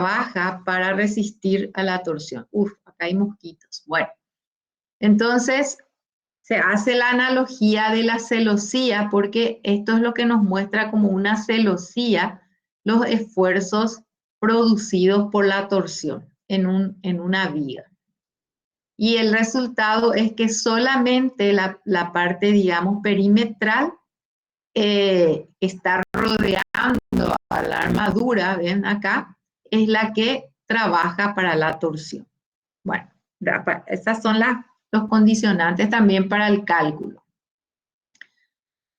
trabaja para resistir a la torsión. Uf, acá hay mosquitos. Bueno, entonces se hace la analogía de la celosía porque esto es lo que nos muestra como una celosía los esfuerzos producidos por la torsión en una viga. Y el resultado es que solamente la parte, digamos, perimetral está rodeando a la armadura, ven acá, es la que trabaja para la torsión. Bueno, esas son los condicionantes también para el cálculo.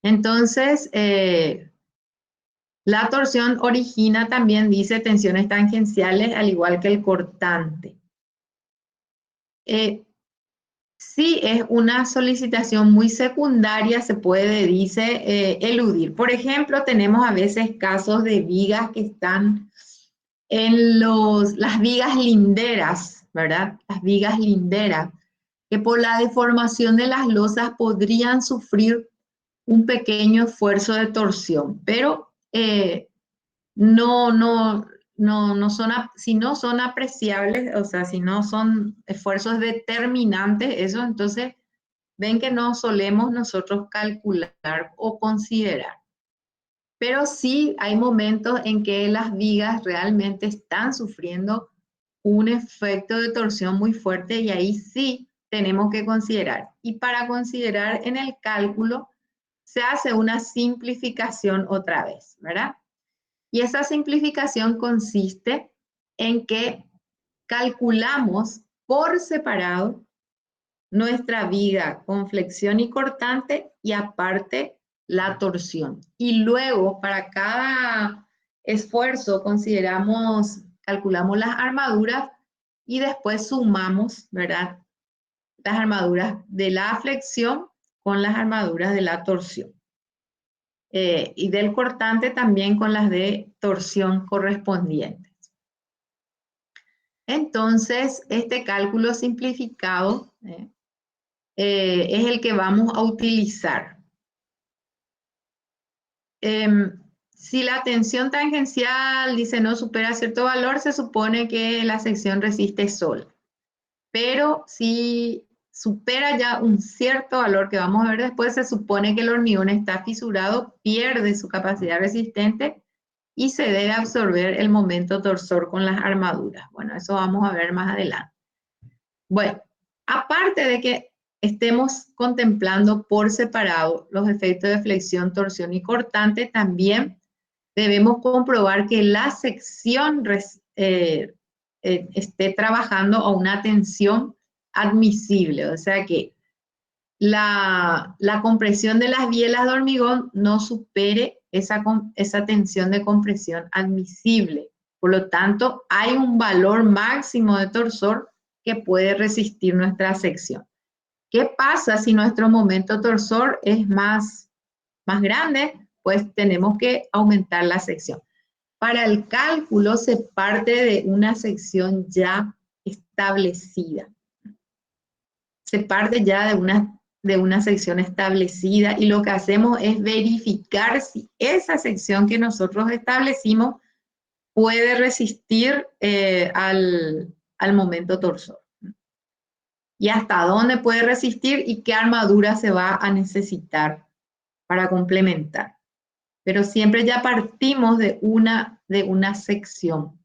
Entonces, la torsión origina también, dice, tensiones tangenciales, al igual que el cortante. Si es una solicitación muy secundaria, se puede, dice, eludir. Por ejemplo, tenemos a veces casos de vigas que están en las vigas linderas, ¿verdad? Las vigas linderas, que por la deformación de las losas podrían sufrir un pequeño esfuerzo de torsión, pero si no son apreciables, o sea, si no son esfuerzos determinantes, eso entonces ven que no solemos nosotros calcular o considerar. Pero sí hay momentos en que las vigas realmente están sufriendo un efecto de torsión muy fuerte y ahí sí tenemos que considerar. Y para considerar en el cálculo se hace una simplificación otra vez, ¿verdad? Y esa simplificación consiste en que calculamos por separado nuestra viga con flexión y cortante y aparte la torsión. Y luego para cada esfuerzo calculamos las armaduras y después sumamos, ¿verdad? Las armaduras de la flexión con las armaduras de la torsión. Y del cortante también con las de torsión correspondientes. Entonces, este cálculo simplificado es el que vamos a utilizar. Si la tensión tangencial, dice, no supera cierto valor, se supone que la sección resiste sola. Pero si supera ya un cierto valor que vamos a ver después, se supone que el hormigón está fisurado, pierde su capacidad resistente y se debe absorber el momento torsor con las armaduras. Bueno, eso vamos a ver más adelante. Bueno, aparte de que estemos contemplando por separado los efectos de flexión, torsión y cortante, también debemos comprobar que la sección esté trabajando a una tensión admisible, o sea que la compresión de las bielas de hormigón no supere esa tensión de compresión admisible. Por lo tanto, hay un valor máximo de torsor que puede resistir nuestra sección. ¿Qué pasa si nuestro momento torsor es más grande? Pues tenemos que aumentar la sección. Para el cálculo se parte de una sección ya establecida. Se parte ya de una sección establecida y lo que hacemos es verificar si esa sección que nosotros establecimos puede resistir al momento torsor. Y hasta dónde puede resistir y qué armadura se va a necesitar para complementar. Pero siempre ya partimos de una sección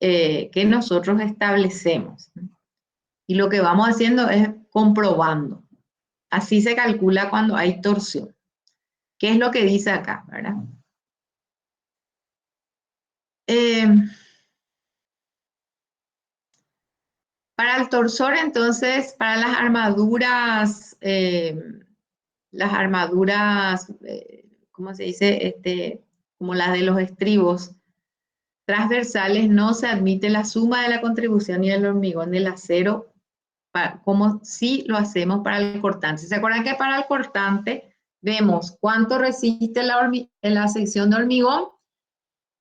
que nosotros establecemos. Y lo que vamos haciendo es comprobando. Así se calcula cuando hay torsión. ¿Qué es lo que dice acá, verdad? Para el torsor, entonces, para las armaduras, ¿cómo se dice? Como las de los estribos transversales, no se admite la suma de la contribución y del hormigón del acero, como si lo hacemos para el cortante. ¿Se acuerdan que para el cortante vemos cuánto resiste la sección de hormigón?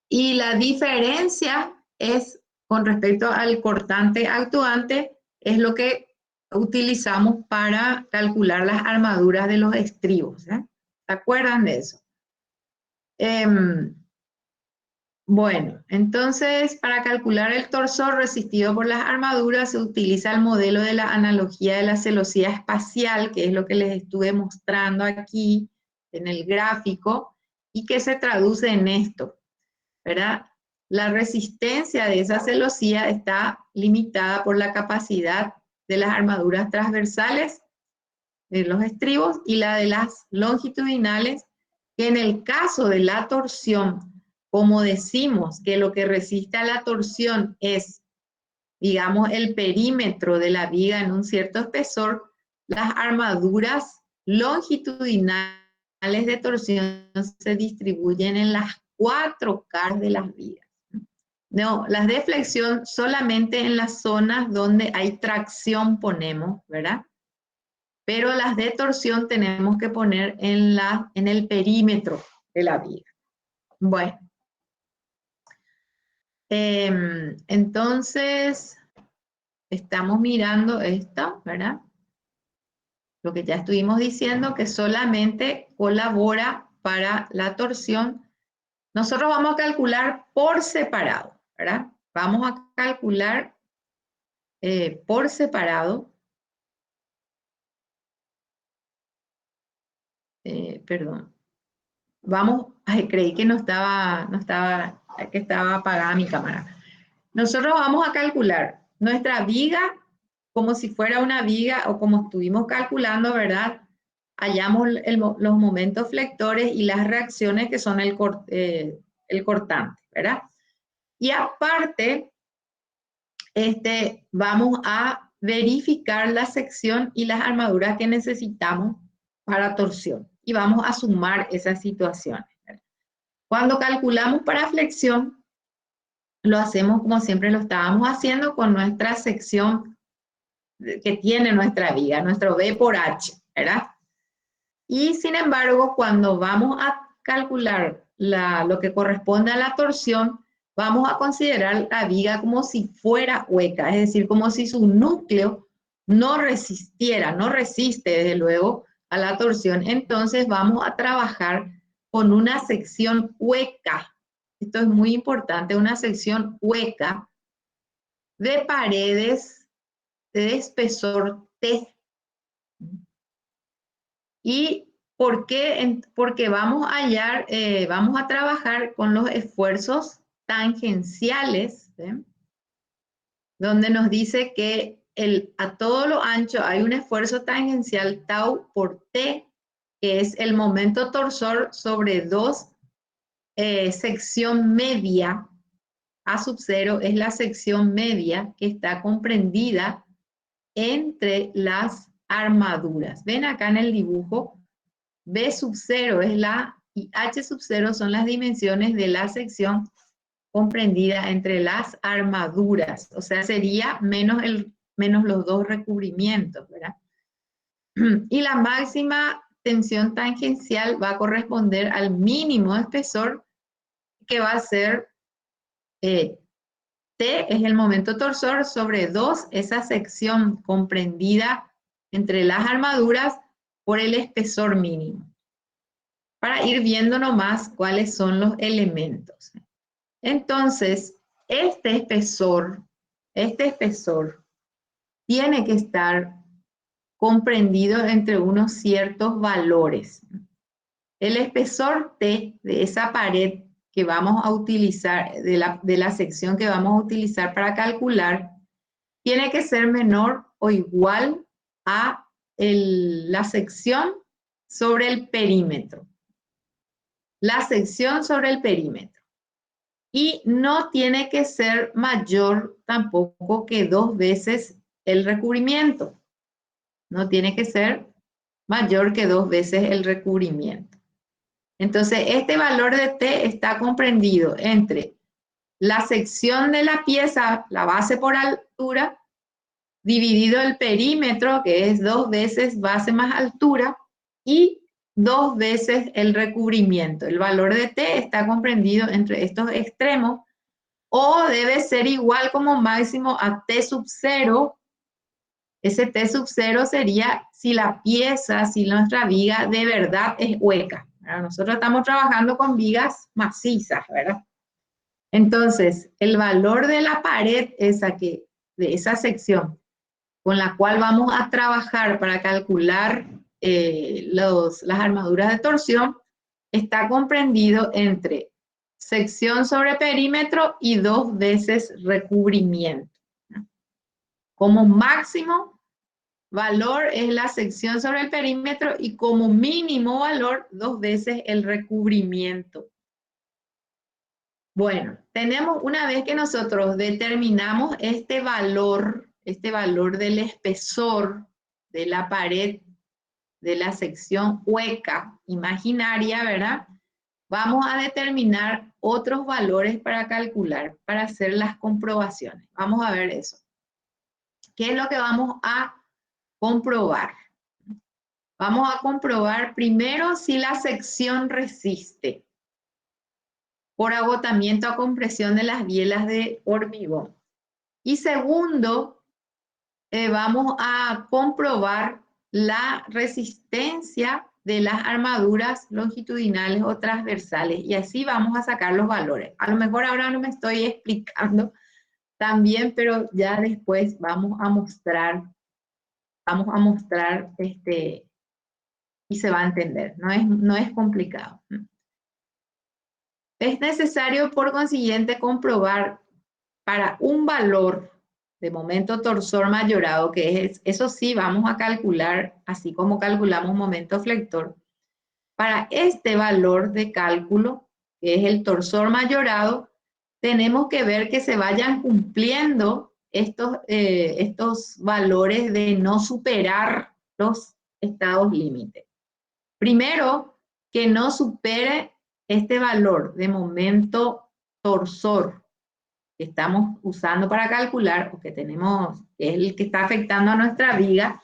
Y la diferencia es con respecto al cortante actuante, es lo que utilizamos para calcular las armaduras de los estribos. ¿Se acuerdan de eso? Bueno, entonces para calcular el torsor resistido por las armaduras se utiliza el modelo de la analogía de la celosía espacial, que es lo que les estuve mostrando aquí en el gráfico, y que se traduce en esto, ¿verdad? La resistencia de esa celosía está limitada por la capacidad de las armaduras transversales, de los estribos, y la de las longitudinales, que en el caso de la torsión, como decimos que lo que resiste a la torsión es, digamos, el perímetro de la viga en un cierto espesor, las armaduras longitudinales de torsión se distribuyen en las 4 caras de las vigas. No, las de flexión solamente en las zonas donde hay tracción ponemos, ¿verdad? Pero las de torsión tenemos que poner en el perímetro de la viga. Bueno, entonces estamos mirando esto, ¿verdad? Lo que ya estuvimos diciendo, que solamente colabora para la torsión. Nosotros vamos a calcular por separado, ¿verdad? Vamos a calcular por separado. Perdón. Vamos, ay, creí que que estaba apagada mi cámara. Nosotros vamos a calcular nuestra viga como si fuera una viga o como estuvimos calculando, ¿verdad? Hallamos los momentos flectores y las reacciones que son el cortante, ¿verdad? Y aparte, vamos a verificar la sección y las armaduras que necesitamos para torsión. Y vamos a sumar esas situaciones, ¿verdad? Cuando calculamos para flexión, lo hacemos como siempre lo estábamos haciendo con nuestra sección que tiene nuestra viga, nuestro B por H, ¿verdad? Y sin embargo, cuando vamos a calcular lo que corresponde a la torsión, vamos a considerar la viga como si fuera hueca, es decir, como si su núcleo no resistiera, no resiste desde luego a la torsión. Entonces vamos a trabajar con una sección hueca. Esto es muy importante, una sección hueca de paredes de espesor T. ¿Y por qué? Porque vamos a hallar, vamos a trabajar con los esfuerzos tangenciales, ¿sí? Donde nos dice que a todo lo ancho hay un esfuerzo tangencial tau por T, que es el momento torsor sobre 2 sección media. A sub 0 es la sección media que está comprendida entre las armaduras. Ven acá en el dibujo, B sub 0 es y H sub 0 son las dimensiones de la sección comprendida entre las armaduras. O sea, sería menos los 2 recubrimientos, ¿verdad? Y la máxima tensión tangencial va a corresponder al mínimo espesor, que va a ser T, es el momento torsor, sobre 2, esa sección comprendida entre las armaduras por el espesor mínimo. Para ir viendo nomás cuáles son los elementos. Entonces, este espesor tiene que estar comprendido entre unos ciertos valores. El espesor T de esa pared que vamos a utilizar, de la sección que vamos a utilizar para calcular, tiene que ser menor o igual a la sección sobre el perímetro. La sección sobre el perímetro. Y no tiene que ser mayor tampoco que 2 veces el recubrimiento. No tiene que ser mayor que 2 veces el recubrimiento. Entonces, este valor de T está comprendido entre la sección de la pieza, la base por altura, dividido el perímetro, que es 2 veces base más altura, y 2 veces el recubrimiento. El valor de T está comprendido entre estos extremos, o debe ser igual como máximo a T sub 0. Ese T sub 0 sería si la pieza, si nuestra viga de verdad es hueca. Nosotros estamos trabajando con vigas macizas, ¿verdad? Entonces, el valor de la pared de esa sección con la cual vamos a trabajar para calcular las armaduras de torsión está comprendido entre sección sobre perímetro y 2 veces recubrimiento. Como máximo valor es la sección sobre el perímetro y como mínimo valor 2 veces el recubrimiento. Bueno, tenemos, una vez que nosotros determinamos este valor del espesor de la pared de la sección hueca imaginaria, ¿verdad? Vamos a determinar otros valores para calcular, para hacer las comprobaciones. Vamos a ver eso. ¿Qué es lo que vamos a comprobar? Vamos a comprobar primero si la sección resiste por agotamiento a compresión de las bielas de hormigón. Y segundo, vamos a comprobar la resistencia de las armaduras longitudinales o transversales y así vamos a sacar los valores. A lo mejor ahora no me estoy explicando tan bien, pero ya después vamos a mostrar y se va a entender, no es complicado. Es necesario, por consiguiente, comprobar para un valor de momento torsor mayorado, que es, eso sí, vamos a calcular, así como calculamos momento flector, para este valor de cálculo, que es el torsor mayorado, tenemos que ver que se vayan cumpliendo estos valores de no superar los estados límite. Primero, que no supere este valor de momento torsor que estamos usando para calcular, o que tenemos, que es el que está afectando a nuestra viga,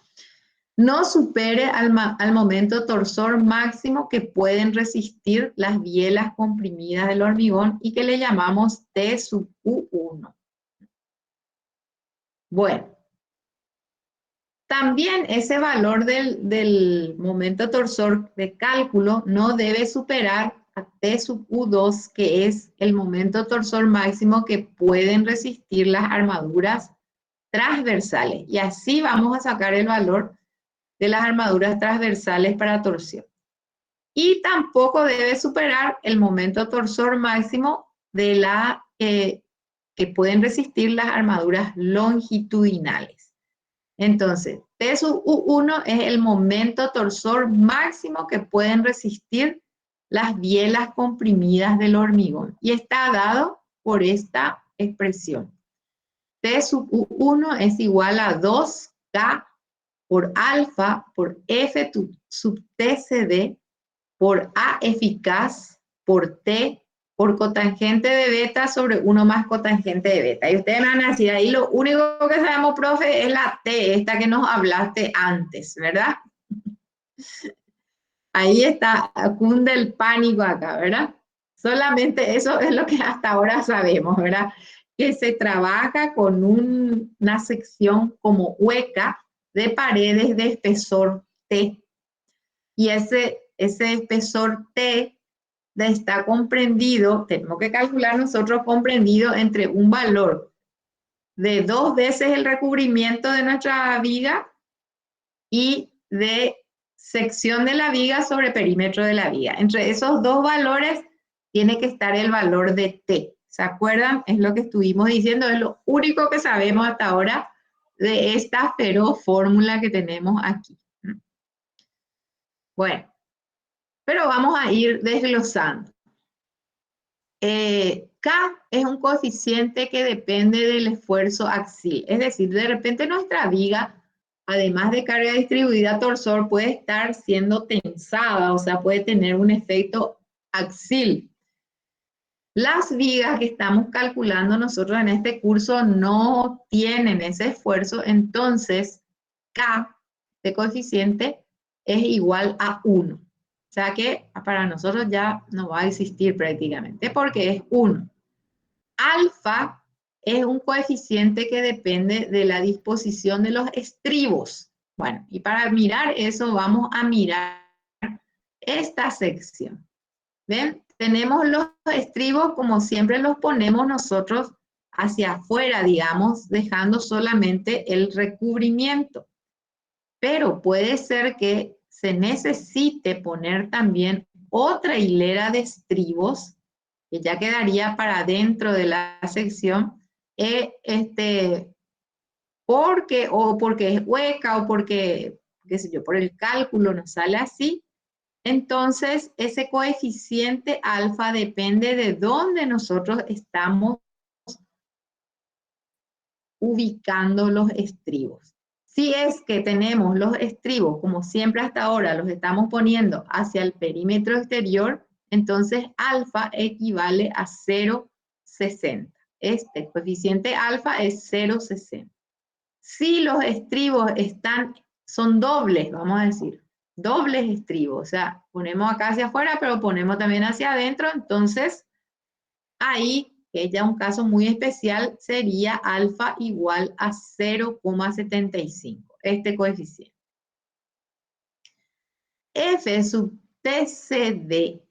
no supere al momento torsor máximo que pueden resistir las bielas comprimidas del hormigón y que le llamamos T sub U1. Bueno, también ese valor del momento torsor de cálculo no debe superar a T sub U2, que es el momento torsor máximo que pueden resistir las armaduras transversales. Y así vamos a sacar el valor de las armaduras transversales para torsión. Y tampoco debe superar el momento torsor máximo de que pueden resistir las armaduras longitudinales. Entonces, T sub U1 es el momento torsor máximo que pueden resistir las bielas comprimidas del hormigón y está dado por esta expresión. T sub U1 es igual a 2K por alfa por F sub TCD por A eficaz por T por cotangente de beta sobre 1 más cotangente de beta. Y ustedes van a decir, ahí lo único que sabemos, profe, es la T, esta que nos hablaste antes, ¿verdad? Ahí está, cunde el pánico acá, ¿verdad? Solamente eso es lo que hasta ahora sabemos, ¿verdad? Que se trabaja con una sección como hueca de paredes de espesor T. Y ese espesor T está comprendido, tenemos que calcular nosotros comprendido entre un valor de 2 veces el recubrimiento de nuestra viga y de sección de la viga sobre perímetro de la viga. Entre esos dos valores tiene que estar el valor de T. ¿Se acuerdan? Es lo que estuvimos diciendo, es lo único que sabemos hasta ahora de esta feroz fórmula que tenemos aquí. Bueno, pero vamos a ir desglosando. K es un coeficiente que depende del esfuerzo axil, es decir, de repente nuestra viga, además de carga distribuida torsor, puede estar siendo tensada, o sea, puede tener un efecto axil. Las vigas que estamos calculando nosotros en este curso no tienen ese esfuerzo, entonces K de coeficiente es igual a 1. O sea que para nosotros ya no va a existir prácticamente porque es 1. Alfa es un coeficiente que depende de la disposición de los estribos. Bueno, y para mirar eso vamos a mirar esta sección. ¿Ven? tenemos los estribos como siempre los ponemos nosotros hacia afuera, digamos, dejando solamente el recubrimiento. Pero puede ser que se necesite poner también otra hilera de estribos, que ya quedaría para dentro de la sección, porque es hueca o porque, qué sé yo, por el cálculo nos sale así. Entonces, ese coeficiente alfa depende de dónde nosotros estamos ubicando los estribos. Si es que tenemos los estribos, como siempre hasta ahora, los estamos poniendo hacia el perímetro exterior, entonces alfa equivale a 0,60. Este coeficiente alfa es 0,60. Si los estribos son dobles, vamos a decir, dobles estribos, o sea, ponemos acá hacia afuera, pero ponemos también hacia adentro, entonces ahí, que es ya un caso muy especial, sería alfa igual a 0,75, este coeficiente. F sub TCD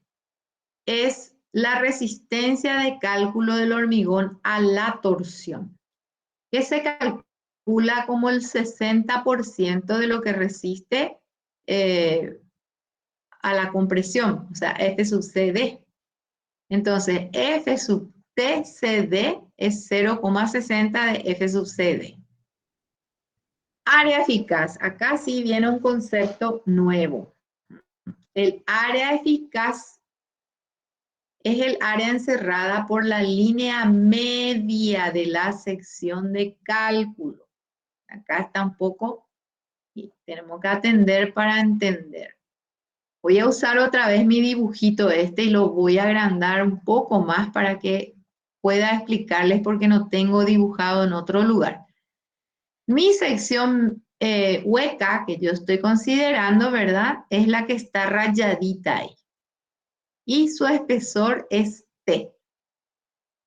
es la resistencia de cálculo del hormigón a la torsión, que se calcula como el 60% de lo que resiste a la compresión, o sea, F sub CD. Entonces, F sub TCD es 0,60 de F sub CD. Área eficaz. Acá sí viene un concepto nuevo. El área eficaz es el área encerrada por la línea media de la sección de cálculo. Acá está un poco, y tenemos que atender para entender. Voy a usar otra vez mi dibujito y lo voy a agrandar un poco más para que pueda explicarles porque no tengo dibujado en otro lugar. Mi sección hueca que yo estoy considerando, ¿verdad? Es la que está rayadita ahí. Y su espesor es T.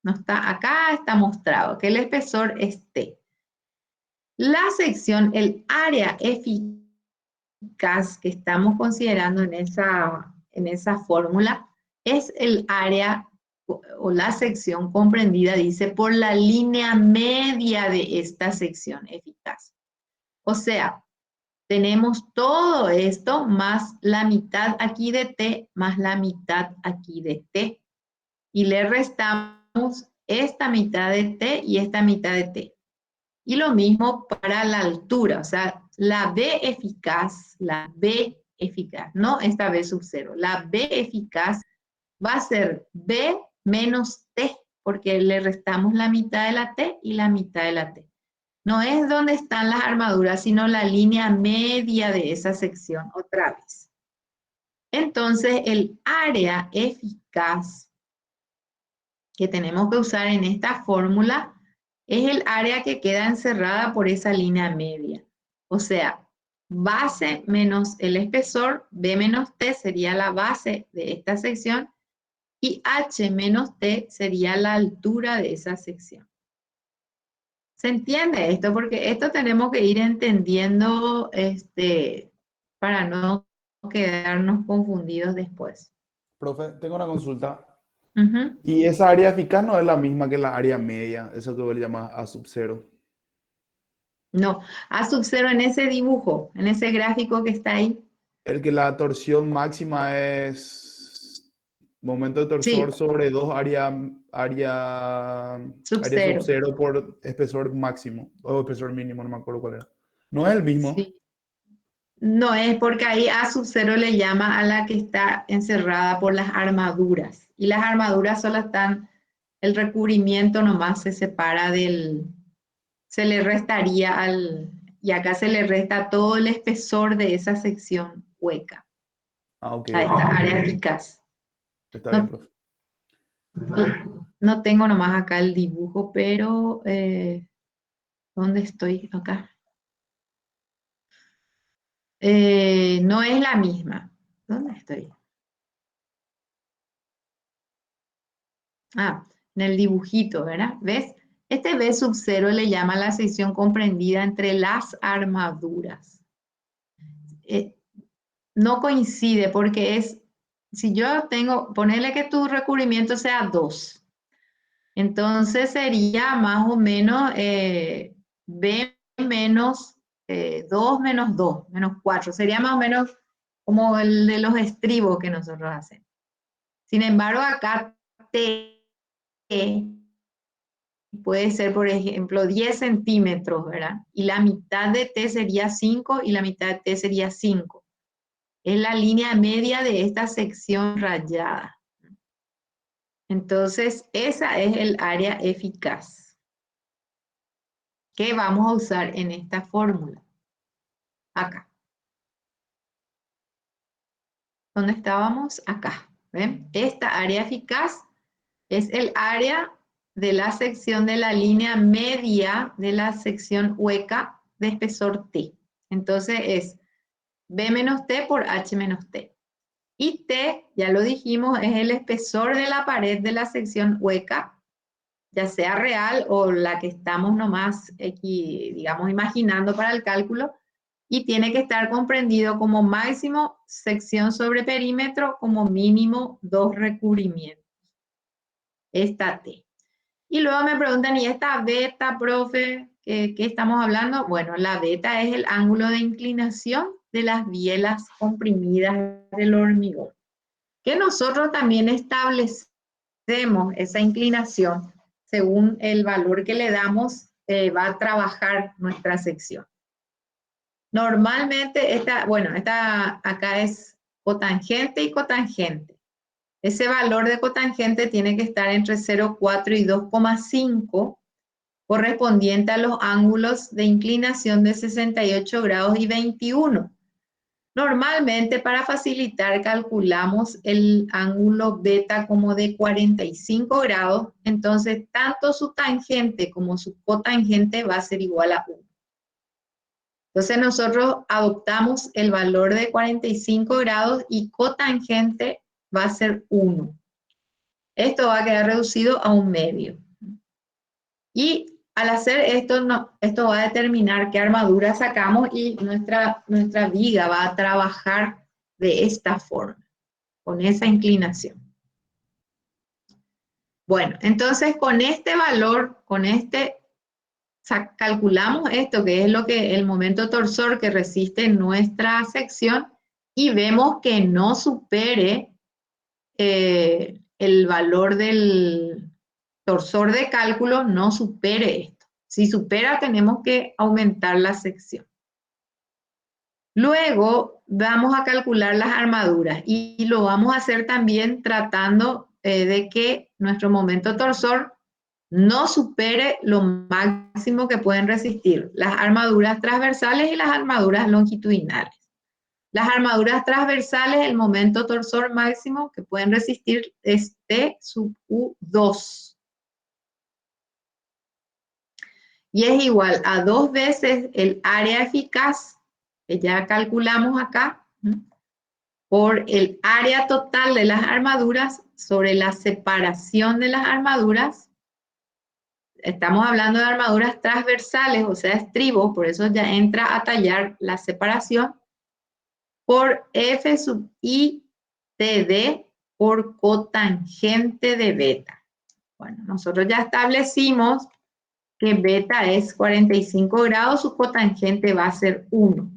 No está acá, está mostrado que el espesor es T. La sección, el área eficaz que estamos considerando en esa fórmula es el área o la sección comprendida, dice, por la línea media de esta sección eficaz. O sea, tenemos todo esto más la mitad aquí de T más la mitad aquí de T. Y le restamos esta mitad de T y esta mitad de T. Y lo mismo para la altura, o sea, la B eficaz, no esta B sub 0, la B eficaz va a ser B menos T, porque le restamos la mitad de la T y la mitad de la T. No es donde están las armaduras, sino la línea media de esa sección, otra vez. Entonces, el área eficaz que tenemos que usar en esta fórmula es el área que queda encerrada por esa línea media. O sea, base menos el espesor, B menos T sería la base de esta sección y H menos T sería la altura de esa sección. ¿Se entiende esto? Porque esto tenemos que ir entendiendo para no quedarnos confundidos después. Profe, tengo una consulta. Uh-huh. Y esa área eficaz no es la misma que la área media, eso que vos le llamas A sub 0. No, A sub 0 en ese dibujo, en ese gráfico que está ahí. El que la torsión máxima es momento de torsor Sí, sobre 2 sub área sub 0. 0 por espesor máximo o espesor mínimo, no me acuerdo cuál era. No es el mismo. Sí. No es porque ahí A sub 0 le llama a la que está encerrada por las armaduras. Y las armaduras solo están, el recubrimiento nomás se separa se le restaría y acá se le resta todo el espesor de esa sección hueca. Ah, ok, A ok. esta área eficaz. Está bien, No, profe. no tengo nomás acá el dibujo, pero ¿dónde estoy? Acá. No es la misma. ¿Dónde estoy? Ah, en el dibujito, ¿verdad? ¿Ves? Este B sub 0 le llama la sección comprendida entre las armaduras. No coincide porque es si yo tengo, ponerle que tu recubrimiento sea 2, entonces sería más o menos B menos 2 menos 2, menos 4. Sería más o menos como el de los estribos que nosotros hacemos. Sin embargo, acá T puede ser, por ejemplo, 10 centímetros, ¿verdad? Y la mitad de T sería 5 y la mitad de T sería 5. Es la línea media de esta sección rayada. Entonces, esa es el área eficaz que vamos a usar en esta fórmula. Acá. ¿Dónde estábamos? Acá. ¿Ven? Esta área eficaz es el área de la sección de la línea media de la sección hueca de espesor T. Entonces es B menos T por H menos T. Y T, ya lo dijimos, es el espesor de la pared de la sección hueca, ya sea real o la que estamos nomás, aquí, digamos, imaginando para el cálculo, y tiene que estar comprendido como máximo sección sobre perímetro, como mínimo 2 recubrimientos. Esta T. Y luego me preguntan, ¿y esta beta, profe? ¿Qué estamos hablando? Bueno, la beta es el ángulo de inclinación de las bielas comprimidas del hormigón, que nosotros también establecemos esa inclinación según el valor que le damos, va a trabajar nuestra sección. Normalmente, esta acá es cotangente y cotangente. Ese valor de cotangente tiene que estar entre 0,4 y 2,5, correspondiente a los ángulos de inclinación de 68 grados y 21. Normalmente, para facilitar, calculamos el ángulo beta como de 45 grados, entonces tanto su tangente como su cotangente va a ser igual a 1. Entonces nosotros adoptamos el valor de 45 grados y cotangente va a ser 1. Esto va a quedar reducido a 1/2. Y al hacer esto, esto va a determinar qué armadura sacamos y nuestra viga va a trabajar de esta forma, con esa inclinación. Bueno, entonces con este valor, calculamos esto, que es el momento torsor que resiste nuestra sección, y vemos que no supere el valor del torsor de cálculo, no supere esto. Si supera, tenemos que aumentar la sección. Luego vamos a calcular las armaduras y lo vamos a hacer también tratando de que nuestro momento torsor no supere lo máximo que pueden resistir las armaduras transversales y las armaduras longitudinales. Las armaduras transversales, el momento torsor máximo que pueden resistir es T sub U2. Y es igual a 2 veces el área eficaz, que ya calculamos acá, por el área total de las armaduras sobre la separación de las armaduras. Estamos hablando de armaduras transversales, o sea, estribos, por eso ya entra a tallar la separación, por F sub I TD por cotangente de beta. Bueno, nosotros ya establecimos que beta es 45 grados, su cotangente va a ser 1.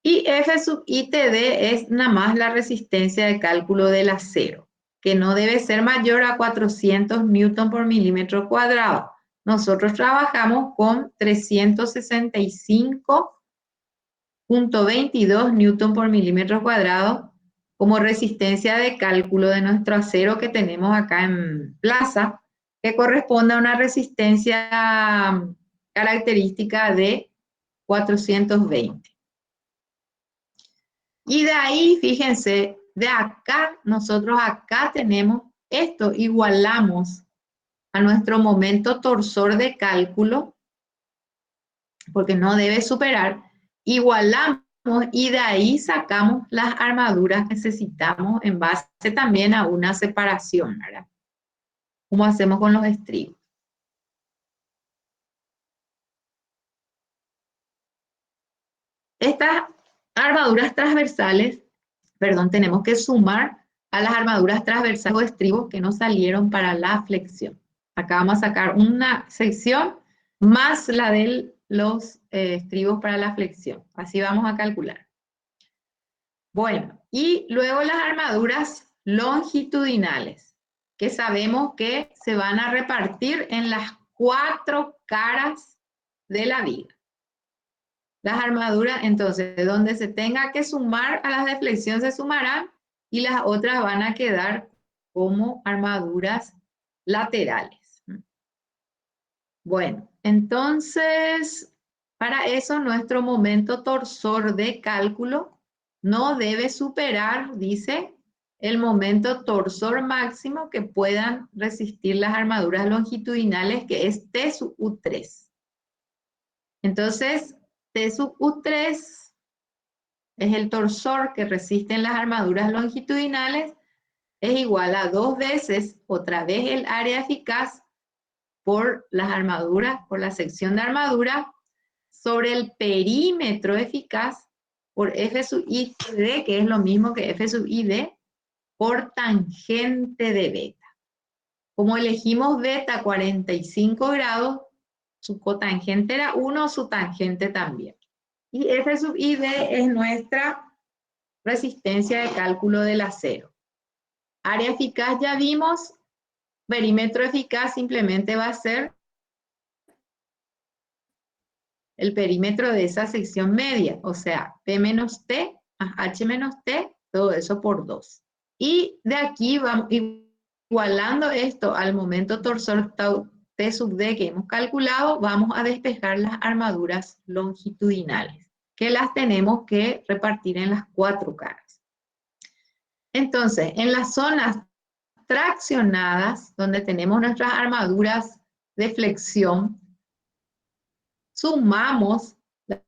Y F sub ITD es nada más la resistencia de cálculo del acero, que no debe ser mayor a 400 newton por milímetro cuadrado. Nosotros trabajamos con 365.22 newton por milímetro cuadrado como resistencia de cálculo de nuestro acero que tenemos acá en Plaza, que corresponde a una resistencia característica de 420. Y de ahí, fíjense, de acá, nosotros acá tenemos esto, igualamos a nuestro momento torsor de cálculo, porque no debe superar, igualamos y de ahí sacamos las armaduras que necesitamos en base también a una separación, ¿verdad? Como hacemos con los estribos. Estas armaduras transversales perdón, tenemos que sumar a las armaduras transversales o estribos que nos salieron para la flexión. Acá vamos a sacar una sección más la de los estribos para la flexión. Así vamos a calcular. Bueno, y luego las armaduras longitudinales, que sabemos que se van a repartir en las 4 caras de la viga. Las armaduras, entonces, donde se tenga que sumar a las de flexión se sumarán y las otras van a quedar como armaduras laterales. Bueno, entonces, para eso nuestro momento torsor de cálculo no debe superar, dice, el momento torsor máximo que puedan resistir las armaduras longitudinales, que es T sub U3. Entonces, T sub U3 es el torsor que resisten las armaduras longitudinales, es igual a 2 veces, otra vez el área eficaz por las armaduras, por la sección de armadura, sobre el perímetro eficaz por F sub I D, que es lo mismo que F sub ID, por tangente de beta. Como elegimos beta 45 grados, su cotangente era 1, su tangente también. Y F sub ID es nuestra resistencia de cálculo del acero. Área eficaz ya vimos, perímetro eficaz simplemente va a ser el perímetro de esa sección media, o sea, P menos T más H menos T, todo eso por 2. Y de aquí vamos igualando esto al momento torsor T sub D que hemos calculado, vamos a despejar las armaduras longitudinales, que las tenemos que repartir en las 4 caras. Entonces, en las zonas traccionadas, donde tenemos nuestras armaduras de flexión, sumamos las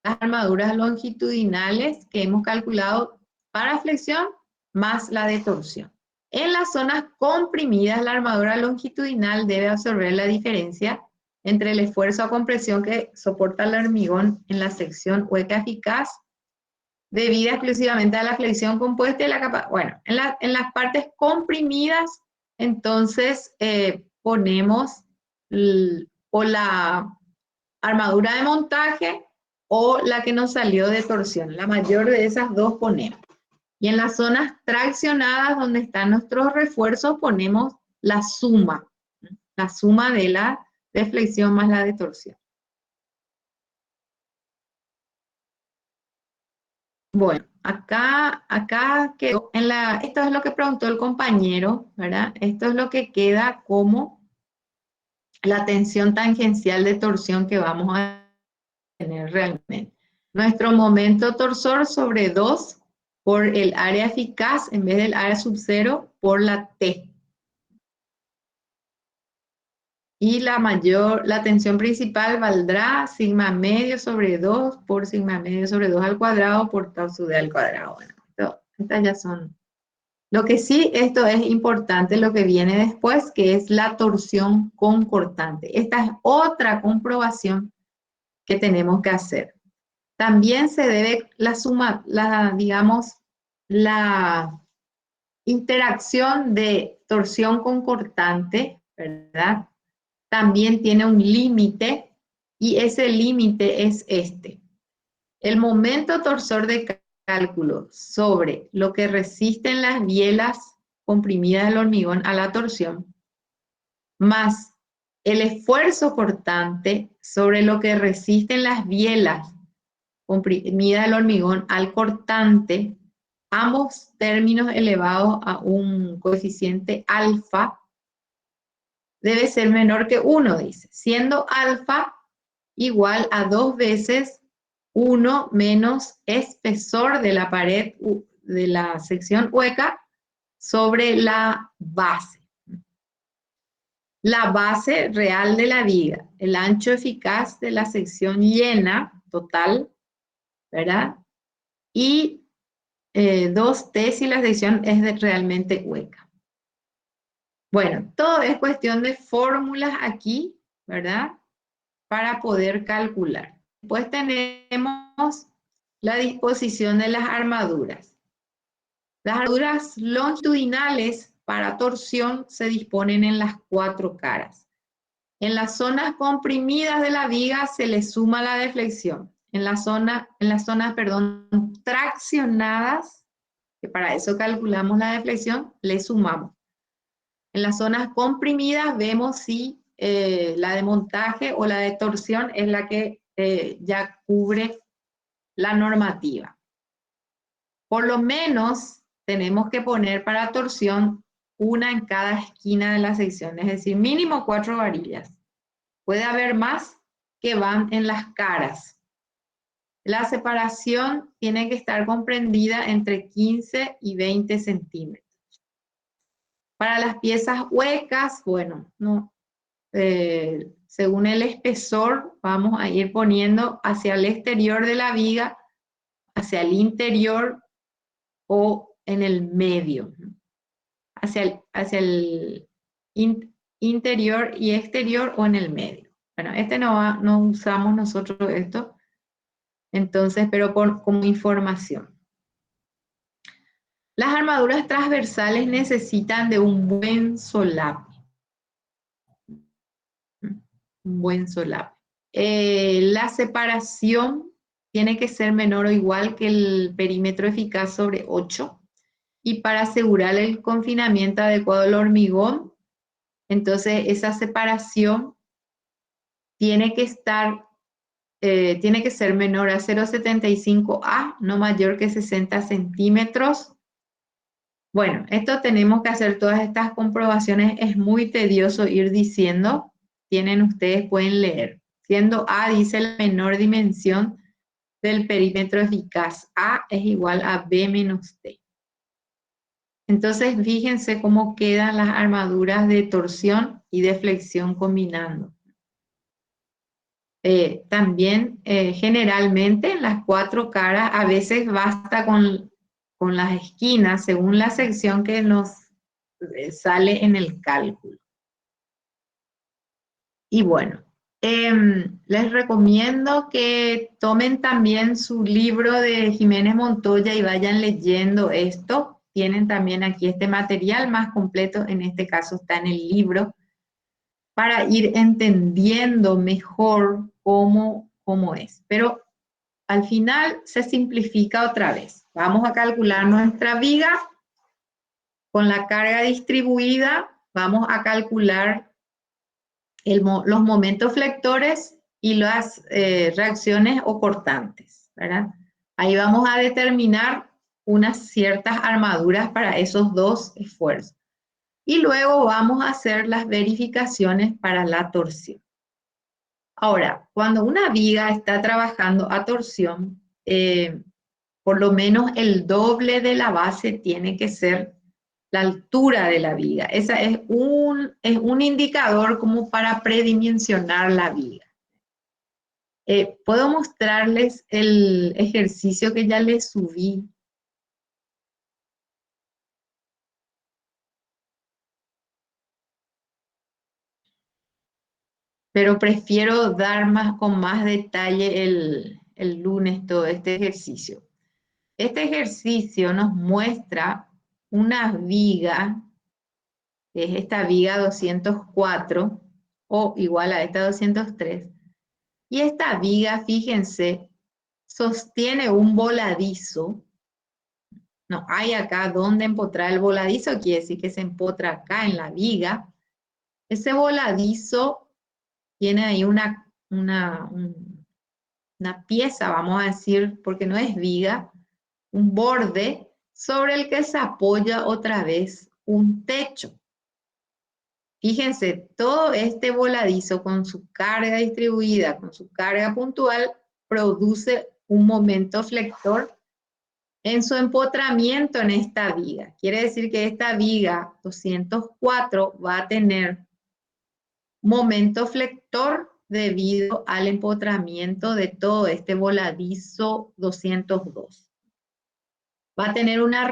armaduras longitudinales que hemos calculado para flexión más la de torsión. En las zonas comprimidas, la armadura longitudinal debe absorber la diferencia entre el esfuerzo a compresión que soporta el hormigón en la sección hueca eficaz, debida exclusivamente a la flexión compuesta y la capa. Bueno, en las partes comprimidas, entonces ponemos o la armadura de montaje o la que nos salió de torsión. La mayor de esas dos ponemos. Y en las zonas traccionadas, donde están nuestros refuerzos, ponemos la suma de la de flexión más la de torsión. Bueno, acá quedó esto es lo que preguntó el compañero, ¿verdad? Esto es lo que queda como la tensión tangencial de torsión que vamos a tener realmente. Nuestro momento torsor sobre 2 por el área eficaz en vez del área sub 0 por la T. Y la tensión principal valdrá sigma medio sobre 2 por sigma medio sobre 2 al cuadrado por tau sub d al cuadrado. Bueno, estas ya son. Lo que sí, esto es importante, lo que viene después, que es la torsión concortante. Esta es otra comprobación que tenemos que hacer. También se debe digamos, la interacción de torsión concortante, ¿verdad? También tiene un límite y ese límite es este. El momento torsor de cálculo sobre lo que resisten las bielas comprimidas del hormigón a la torsión, más el esfuerzo cortante sobre lo que resisten las bielas comprimidas del hormigón al cortante, ambos términos elevados a un coeficiente alfa, debe ser menor que 1, dice, siendo alfa igual a 2 veces 1 menos espesor de la pared de la sección hueca sobre la base. La base real de la viga, el ancho eficaz de la sección llena total, ¿verdad? Y 2T si la sección es realmente hueca. Bueno, todo es cuestión de fórmulas aquí, ¿verdad? Para poder calcular. Después tenemos la disposición de las armaduras. Las armaduras longitudinales para torsión se disponen en las 4 caras. En las zonas comprimidas de la viga se le suma la deflexión. En las zonas, traccionadas, que para eso calculamos la deflexión, le sumamos. En las zonas comprimidas vemos si la de montaje o la de torsión es la que ya cubre la normativa. Por lo menos tenemos que poner para torsión una en cada esquina de la sección, es decir, mínimo 4 varillas. Puede haber más que van en las caras. La separación tiene que estar comprendida entre 15 y 20 centímetros. Para las piezas huecas, bueno, no, según el espesor, vamos a ir poniendo hacia el exterior de la viga, hacia el interior o en el medio. Hacia el interior y exterior o en el medio. Bueno, no usamos nosotros esto, entonces, pero como información. Las armaduras transversales necesitan de un buen solape. Un buen solape. La separación tiene que ser menor o igual que el perímetro eficaz sobre 8. Y para asegurar el confinamiento adecuado del hormigón, entonces esa separación tiene que ser menor a 0,75A, no mayor que 60 centímetros. Bueno, esto tenemos que hacer todas estas comprobaciones, es muy tedioso ir diciendo, pueden leer. Siendo A dice la menor dimensión del perímetro eficaz, A es igual a B menos T. Entonces, fíjense cómo quedan las armaduras de torsión y de flexión combinando. También, generalmente, en las 4 caras, a veces basta con las esquinas, según la sección que nos sale en el cálculo. Y bueno, les recomiendo que tomen también su libro de Jiménez Montoya y vayan leyendo esto. Tienen también aquí este material más completo, en este caso está en el libro, para ir entendiendo mejor cómo es. Pero al final se simplifica otra vez. Vamos a calcular nuestra viga con la carga distribuida. Vamos a calcular los momentos flectores y las reacciones o cortantes, ¿verdad? Ahí vamos a determinar unas ciertas armaduras para esos 2 esfuerzos. Y luego vamos a hacer las verificaciones para la torsión. Ahora, cuando una viga está trabajando a torsión, por lo menos el doble de la base tiene que ser la altura de la viga. Esa es un indicador como para predimensionar la viga. Puedo mostrarles el ejercicio que ya les subí. Pero prefiero dar con más detalle el lunes todo este ejercicio. Este ejercicio nos muestra una viga, que es esta viga 204, o igual a esta 203. Y esta viga, fíjense, sostiene un voladizo. No hay acá donde empotrar el voladizo, quiere decir que se empotra acá en la viga. Ese voladizo tiene ahí una pieza, vamos a decir, porque no es viga, un borde sobre el que se apoya otra vez un techo. Fíjense, todo este voladizo con su carga distribuida, con su carga puntual, produce un momento flector en su empotramiento en esta viga. Quiere decir que esta viga 204 va a tener momento flector debido al empotramiento de todo este voladizo 202. Va a tener una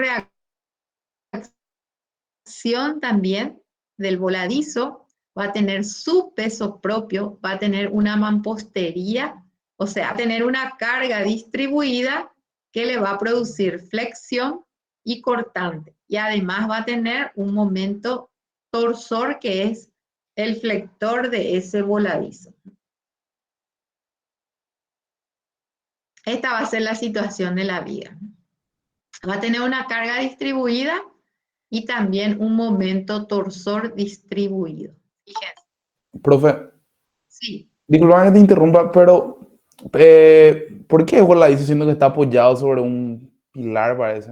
reacción también del voladizo, va a tener su peso propio, va a tener una mampostería, o sea, va a tener una carga distribuida que le va a producir flexión y cortante. Y además va a tener un momento torsor que es el flector de ese voladizo. Esta va a ser la situación de la viga. Va a tener una carga distribuida y también un momento torsor distribuido. Fíjense. Profe, Sí. disculpa que te interrumpa, pero ¿por qué voladizo siendo que está apoyado sobre un pilar, parece?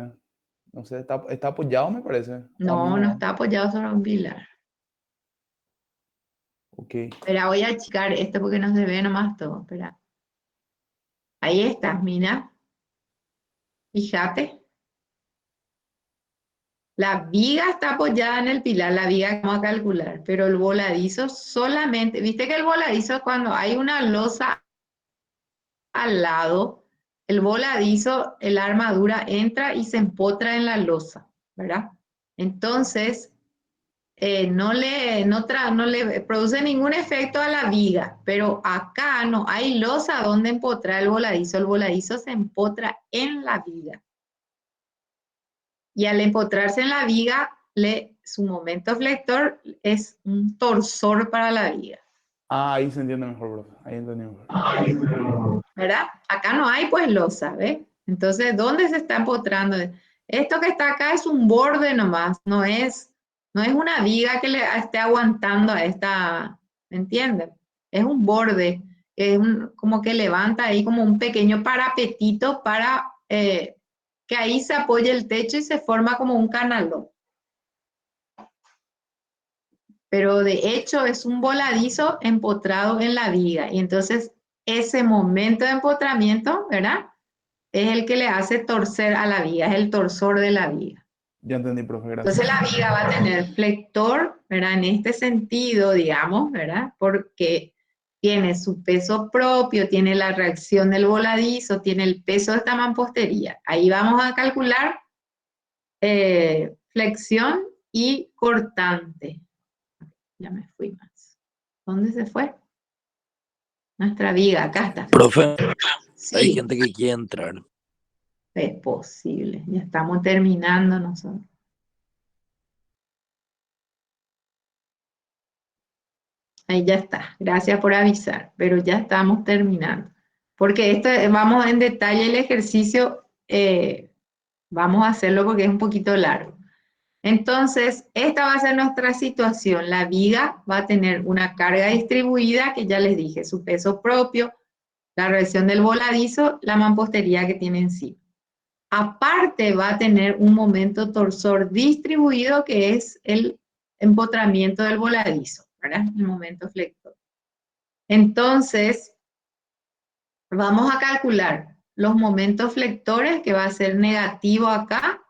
No sé, está apoyado, me parece. O a mí No, no no. está apoyado sobre un pilar. Ok. Espera, voy a achicar esto porque no se ve nomás todo. Espera. Ahí está, mira. Fíjate. La viga está apoyada en el pilar, la viga que vamos a calcular, pero el voladizo solamente, viste que el voladizo cuando hay una losa al lado, el voladizo, la armadura entra y se empotra en la losa, ¿verdad? Entonces, no le produce ningún efecto a la viga, pero acá no hay losa donde empotrar el voladizo se empotra en la viga. Y al empotrarse en la viga, su momento flector es un torsor para la viga. Ah, ahí se entiende mejor, profe. Ahí entendí mejor. ¿Verdad? Acá no hay pues losa, ¿ves? Entonces, ¿dónde se está empotrando? Esto que está acá es un borde nomás, no es una viga que le esté aguantando a esta, ¿me entienden? Es un borde, como que levanta ahí como un pequeño parapetito para que ahí se apoye el techo y se forma como un canalón. Pero de hecho es un voladizo empotrado en la viga. Y entonces ese momento de empotramiento, ¿verdad? Es el que le hace torcer a la viga, es el torsor de la viga. Ya entendí, profe, gracias. Entonces la viga va a tener flector, ¿verdad? En este sentido, digamos, ¿verdad? Porque tiene su peso propio, tiene la reacción del voladizo, tiene el peso de esta mampostería. Ahí vamos a calcular flexión y cortante. Ya me fui más. ¿Dónde se fue? Nuestra viga, acá está. Profe, hay Sí, gente que quiere entrar. es posible. Ya estamos terminando nosotros. Ahí ya está. Gracias por avisar, pero ya estamos terminando. Porque vamos en detalle el ejercicio, vamos a hacerlo porque es un poquito largo. Entonces, esta va a ser nuestra situación. La viga va a tener una carga distribuida, que ya les dije, su peso propio, la reacción del voladizo, la mampostería que tiene encima. Aparte va a tener un momento torsor distribuido que es el empotramiento del voladizo, ¿verdad? El momento flector. Entonces, vamos a calcular los momentos flectores, que va a ser negativo acá,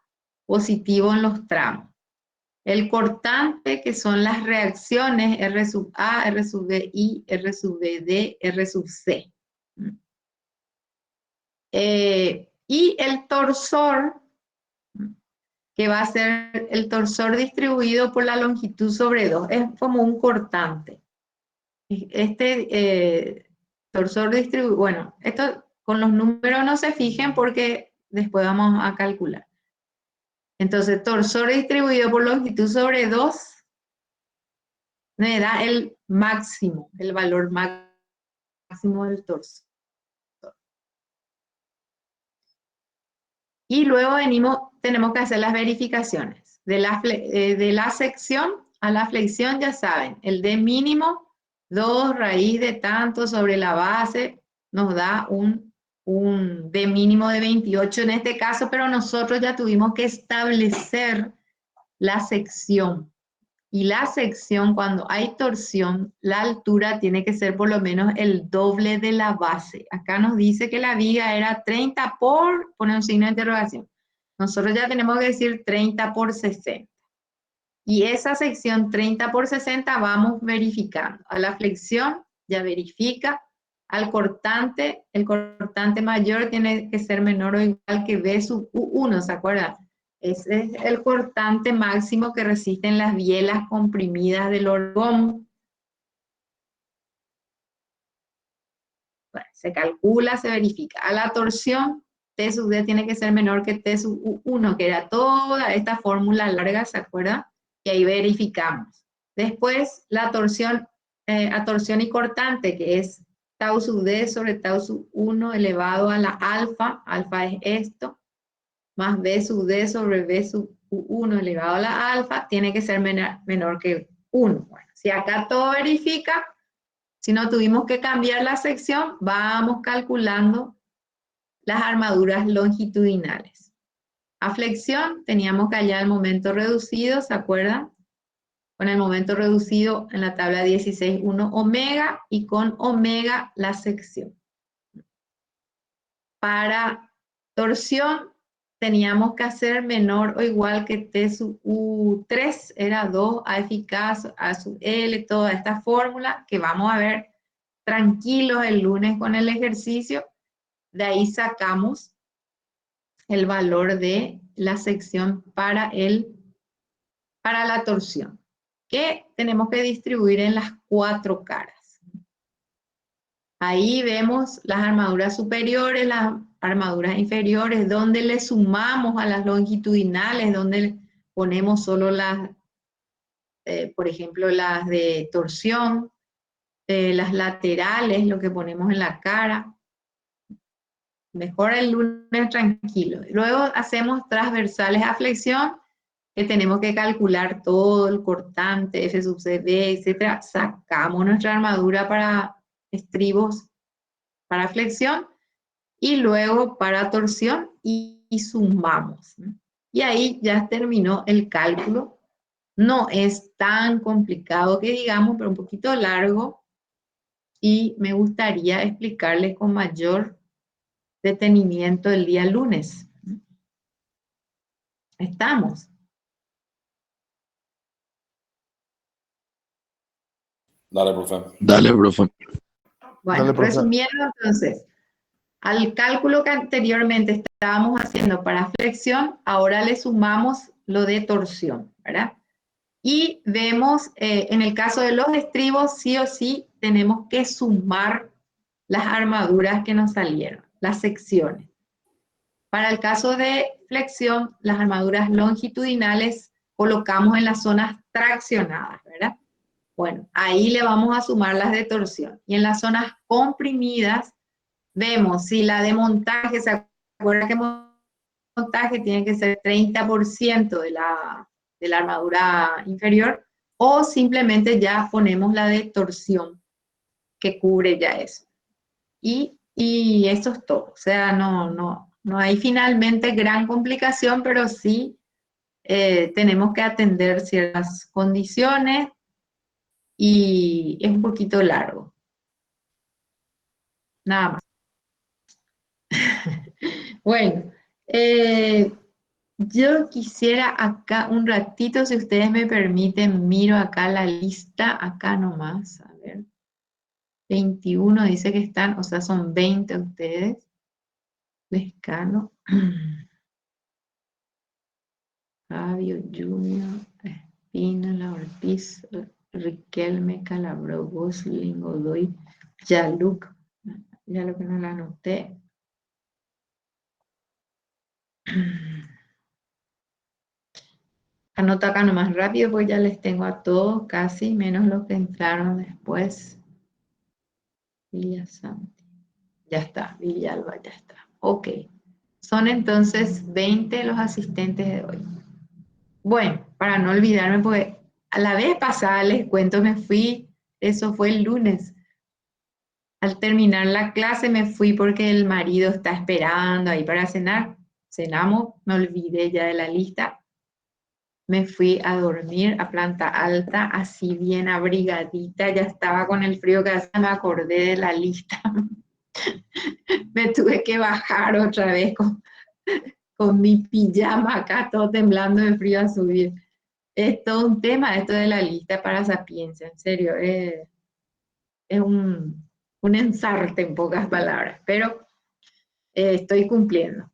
positivo en los tramos. El cortante, que son las reacciones R sub A, R sub B I, R sub B D, R sub C. Y el torsor, que va a ser el torsor distribuido por la longitud sobre 2. Es como un cortante. Torsor distribuido, bueno, esto con los números no se fijen porque después vamos a calcular. Entonces, torsor distribuido por longitud sobre 2 me da el máximo, el valor máximo del torsor. Y luego tenemos que hacer las verificaciones. De la sección a la flexión, ya saben, el D mínimo, 2 raíz de tanto sobre la base, nos da un D mínimo de 28 en este caso, pero nosotros ya tuvimos que establecer la sección. Y la sección, cuando hay torsión, la altura tiene que ser por lo menos el doble de la base. Acá nos dice que la viga era 30 por, pone un signo de interrogación. Nosotros ya tenemos que decir 30 por 60. Y esa sección 30 por 60 vamos verificando. A la flexión ya verifica. Al cortante, el cortante mayor tiene que ser menor o igual que B sub U1, ¿se acuerdan? Ese es el cortante máximo que resisten las bielas comprimidas del hormigón. Bueno, se calcula, se verifica. A la torsión T sub D tiene que ser menor que T sub U1, que era toda esta fórmula larga, ¿se acuerdan? Y ahí verificamos. Después, la torsión, atorsión y cortante, que es tau sub D sobre tau sub 1 elevado a la alfa es esto, más B sub D sobre B sub 1 elevado a la alfa, tiene que ser menor que 1. Bueno, si acá todo verifica, si no tuvimos que cambiar la sección, vamos calculando las armaduras longitudinales. A flexión teníamos que hallar el momento reducido, ¿se acuerdan? Con el momento reducido en la tabla 16,1 omega y con omega la sección. Para torsión teníamos que hacer menor o igual que T sub U3, era 2 A eficaz, A sub L, toda esta fórmula que vamos a ver tranquilos el lunes con el ejercicio. De ahí sacamos el valor de la sección para la torsión, que tenemos que distribuir en las 4 caras. Ahí vemos las armaduras superiores, las armaduras inferiores, donde le sumamos a las longitudinales, donde ponemos solo las, por ejemplo, las de torsión, las laterales, lo que ponemos en la cara. Mejor el lunes tranquilo. Luego hacemos transversales a flexión, que tenemos que calcular todo el cortante, F sub C, B, etc. Sacamos nuestra armadura para estribos, para flexión, y luego para torsión y sumamos. Y ahí ya terminó el cálculo. No es tan complicado que digamos, pero un poquito largo, y me gustaría explicarles con mayor detenimiento el día lunes. ¿Estamos? Dale, profe. Dale, profe. Bueno, Dale, profe. resumiendo entonces, al cálculo que anteriormente estábamos haciendo para flexión, ahora le sumamos lo de torsión, ¿verdad? Y vemos, en el caso de los estribos, sí o sí tenemos que sumar las armaduras que nos salieron, las secciones. Para el caso de flexión, las armaduras longitudinales colocamos en las zonas traccionadas, ¿verdad? Bueno, ahí le vamos a sumar las de torsión. Y en las zonas comprimidas, vemos si la de montaje, ¿se acuerdan que montaje tiene que ser 30% de la armadura inferior? O simplemente ya ponemos la de torsión, que cubre ya eso. Y eso es todo. O sea, no hay finalmente gran complicación, pero sí tenemos que atender ciertas condiciones y es un poquito largo. Nada más. Bueno, yo quisiera acá un ratito, si ustedes me permiten, miro acá la lista, acá nomás, a ver. 21 dice que están, o sea, son 20 ustedes. Lescano. Fabio, Junior, Espínola, Ortiz, Riquelme, Calabró, Gosling, Godoy, Yaluc. Ya lo que no la anoté. Anoto acá nomás rápido, porque ya les tengo a todos, casi, menos los que entraron después. Villa Santi. Ya está, Villalba, ya está. Ok. Son entonces 20 los asistentes de hoy. Bueno, para no olvidarme, porque a la vez pasada les cuento, me fui, eso fue el lunes. Al terminar la clase me fui porque el marido está esperando ahí para cenar. Cenamos, me olvidé ya de la lista. Me fui a dormir a planta alta, así bien abrigadita, ya estaba con el frío que hace, me acordé de la lista. Me tuve que bajar otra vez con mi pijama acá, todo temblando de frío a subir. Es todo un tema esto de la lista para Sapienza, en serio, es un ensarte en pocas palabras, pero estoy cumpliendo.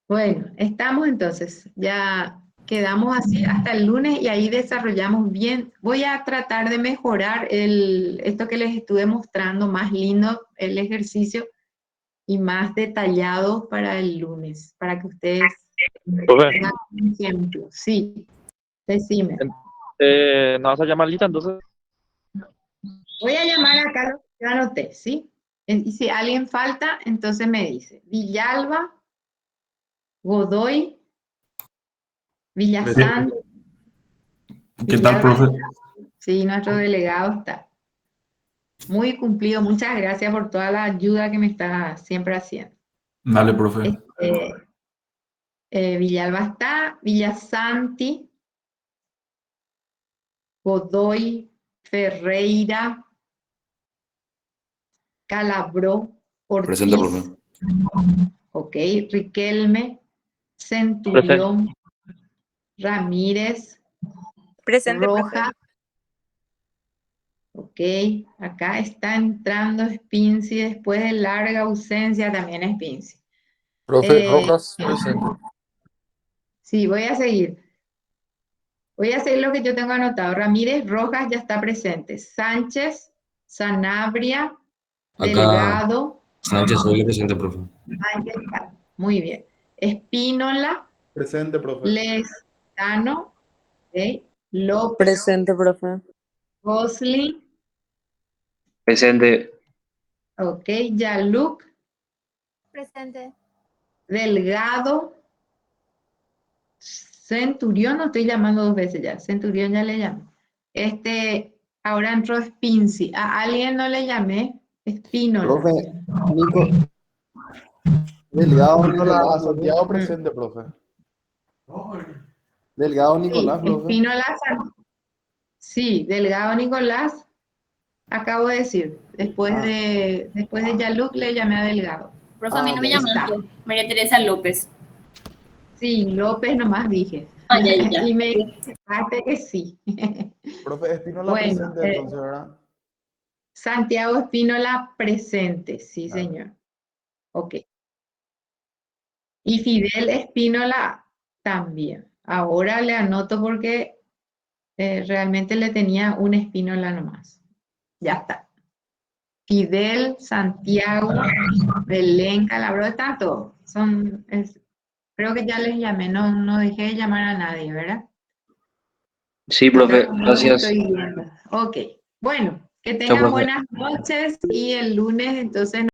Bueno, estamos entonces, ya quedamos así hasta el lunes y ahí desarrollamos bien. Voy a tratar de mejorar esto que les estuve mostrando, más lindo el ejercicio, y más detallados para el lunes, para que ustedes Profe, tengan un ejemplo. Sí, decime. ¿no vas a llamar lista entonces? Voy a llamar acá lo que yo anoté, ¿sí? Y si alguien falta, entonces me dice. Villalba, Godoy, Villasante. ¿Qué tal, profe? Sí, nuestro delegado está. Muy cumplido. Muchas gracias por toda la ayuda que me está siempre haciendo. Dale, profe. Villalba está, Villasanti, Godoy, Ferreira, Calabró, Presente, Ortiz, profe. ok, Riquelme, Centurión, Ramírez, Presente, profe. Roja. Ok, acá está entrando Spincy después de larga ausencia, también Spincy. Profe, Rojas, presente. Sí, voy a seguir. Voy a seguir lo que yo tengo anotado. Ramírez, Rojas ya está presente. Sánchez, Sanabria, Acá, Delgado. Sánchez, soy el presente, profe. Ahí está. Muy bien. Espínola, Presente, profe. Lescano, ok, López, Presente, profe. Gosling, Presente. ok, Yaluk, Presente. Delgado, Centurión, no estoy llamando dos veces ya, Centurión ya le llamé. Ahora entró Spincy. ¿A alguien no le llamé? Espínola. Profe, Nico, Delgado Espínola, Nicolás, Santiago, presente, profe. Delgado Sí, Nicolás, profe. Espínola, sí, Delgado Nicolás, acabo de decir. Después de Yaluk le llamé a Delgado. Profe, a mí no me ok. llamaste. María Teresa López. Sí, López nomás dije. Ya. Y me dijiste que sí. Profe, Espínola, Bueno, presente, entonces, ¿verdad? Santiago Espínola presente, sí, Ah. señor. Ok. Y Fidel Espínola también. Ahora le anoto porque realmente le tenía un Espínola nomás. Ya está. Fidel, Santiago, Belén, Calabro, están todos. Creo que ya les llamé, no dejé de llamar a nadie, ¿verdad? Sí, profe, gracias. Estoy viendo. Ok. Bueno, que Chao, tengan profe. buenas noches y el lunes entonces